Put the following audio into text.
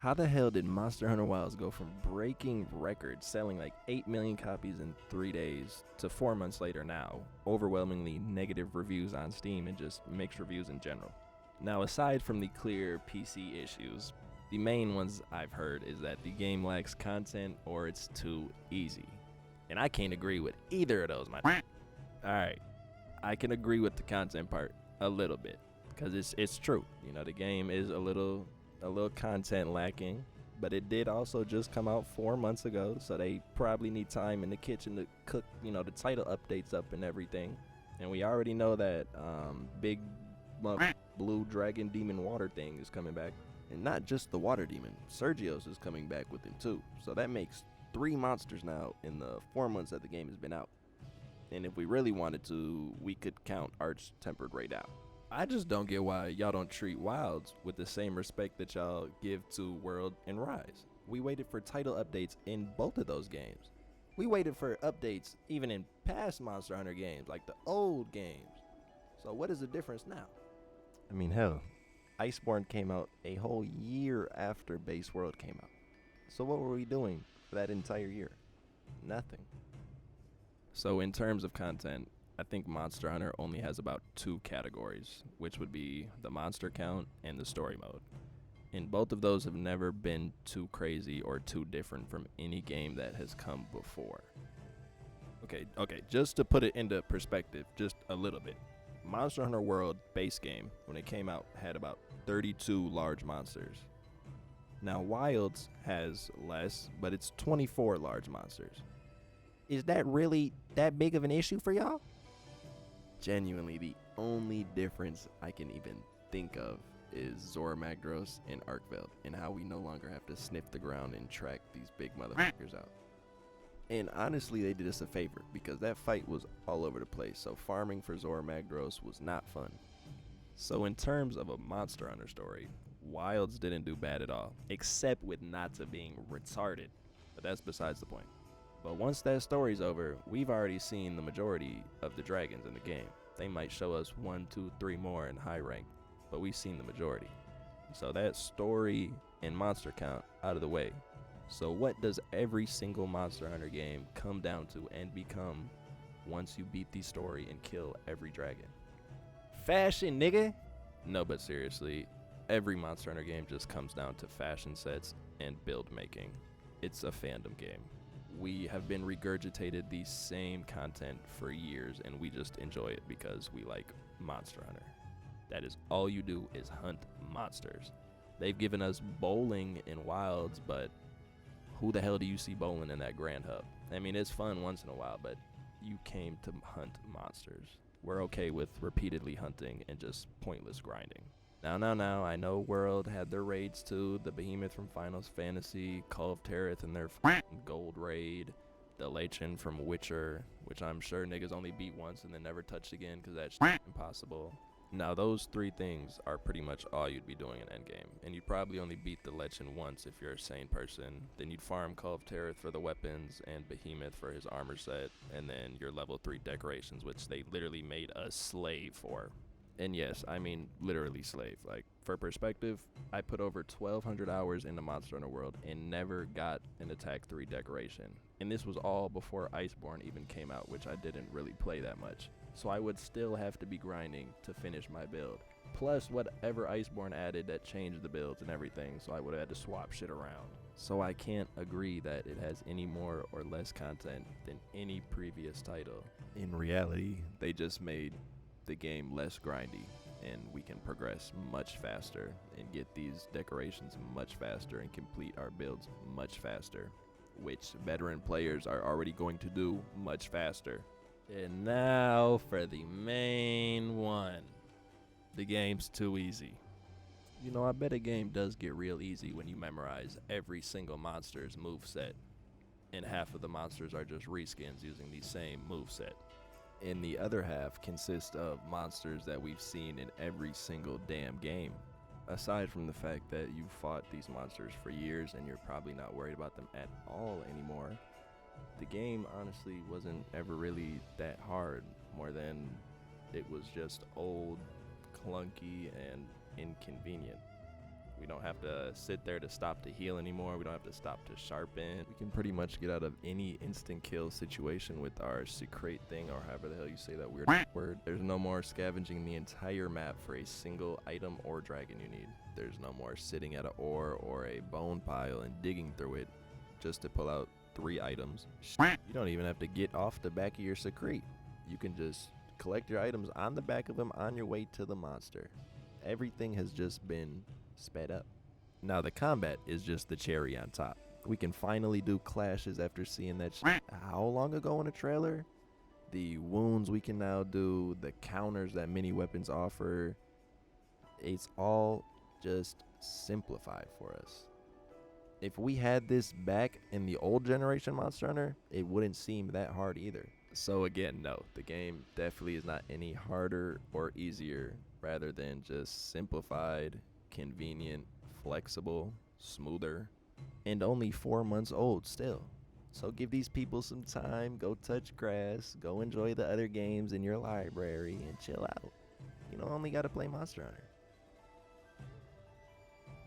How the hell did Monster Hunter Wilds go from breaking records, selling like 8 million copies in 3 days, to 4 months later now, overwhelmingly negative reviews on Steam and just mixed reviews in general? Now, aside from the clear PC issues, the main ones I've heard is that the game lacks content or it's too easy. And I can't agree with either of those, my Alright, I can agree with the content part a little bit, because it's true. You know, the game is a little content lacking, but it did also just come out 4 months ago, so they probably need time in the kitchen to cook, the title updates up and everything. And we already know that big blue dragon demon water thing is coming back, and not just the water demon. Sergio's is coming back with him too, so that makes 3 monsters now in the 4 months that the game has been out. And if we really wanted to, we could count Arch Tempered Raid out. I just don't get why y'all don't treat Wilds with the same respect that y'all give to World and Rise. We waited for title updates in both of those games. We waited for updates even in past Monster Hunter games, like the old games. So what is the difference now? I mean, hell, Iceborne came out a whole year after Base World came out. So what were we doing for that entire year? Nothing. So in terms of content, I think Monster Hunter only has about 2 categories, which would be the monster count and the story mode. And both of those have never been too crazy or too different from any game that has come before. Okay, just to put it into perspective just a little bit. Monster Hunter World base game, when it came out, had about 32 large monsters. Now Wilds has less, but it's 24 large monsters. Is that really that big of an issue for y'all? Genuinely, the only difference I can even think of is Zora Magdaros and Arkveld, and how we no longer have to sniff the ground and track these big motherfuckers out. And honestly, they did us a favor, because that fight was all over the place, so farming for Zora Magdaros was not fun. So in terms of a Monster Hunter story, Wilds didn't do bad at all, except with Nata being retarded, but that's besides the point. But once that story's over, we've already seen the majority of the dragons in the game. They might show us 1, 2, 3 more in high rank, but we've seen the majority. So that story and monster count out of the way. So what does every single Monster Hunter game come down to and become once you beat the story and kill every dragon? Fashion, nigga! No, but seriously, every Monster Hunter game just comes down to fashion sets and build making. It's a fandom game. We have been regurgitated the same content for years, and we just enjoy it because we like Monster Hunter. That is all you do, is hunt monsters. They've given us bowling in Wilds, but who the hell do you see bowling in that Grand Hub? I mean, it's fun once in a while, but you came to hunt monsters. We're okay with repeatedly hunting and just pointless grinding. Now, I know World had their raids too, the Behemoth from Final Fantasy, Call of Terrath and their gold raid, the Lichen from Witcher, which I'm sure niggas only beat once and then never touched again because that's impossible. Now those 3 things are pretty much all you'd be doing in endgame, and you'd probably only beat the Lichen once if you're a sane person. Then you'd farm Call of Terrath for the weapons and Behemoth for his armor set, and then your level 3 decorations, which they literally made a slave for. And yes, I mean literally slave. Like, for perspective, I put over 1,200 hours into Monster Hunter World and never got an Attack 3 decoration. And this was all before Iceborne even came out, which I didn't really play that much. So I would still have to be grinding to finish my build. Plus whatever Iceborne added that changed the builds and everything, so I would have had to swap shit around. So I can't agree that it has any more or less content than any previous title. In reality, they just made the game less grindy, and we can progress much faster and get these decorations much faster and complete our builds much faster, which veteran players are already going to do much faster. And now for the main one. The game's too easy. You know, I bet a game does get real easy when you memorize every single monster's moveset, and half of the monsters are just reskins using the same moveset. And the other half consists of monsters that we've seen in every single damn game. Aside from the fact that you've fought these monsters for years and you're probably not worried about them at all anymore, the game honestly wasn't ever really that hard, more than it was just old, clunky, and inconvenient. We don't have to sit there to stop to heal anymore. We don't have to stop to sharpen. We can pretty much get out of any instant kill situation with our secret thing, or however the hell you say that weird word. There's no more scavenging the entire map for a single item or dragon you need. There's no more sitting at an ore or a bone pile and digging through it just to pull out 3 items. You don't even have to get off the back of your secret. You can just collect your items on the back of them on your way to the monster. Everything has just been sped up. Now the combat is just the cherry on top. We can finally do clashes after seeing that how long ago in a trailer? The wounds we can now do, the counters that many weapons offer. It's all just simplified for us. If we had this back in the old generation Monster Hunter, it wouldn't seem that hard either. So again, no, the game definitely is not any harder or easier, rather than just simplified, convenient, flexible, smoother, and only 4 months old still. So give these people some time, go touch grass, go enjoy the other games in your library, and chill out. You don't only gotta play Monster Hunter.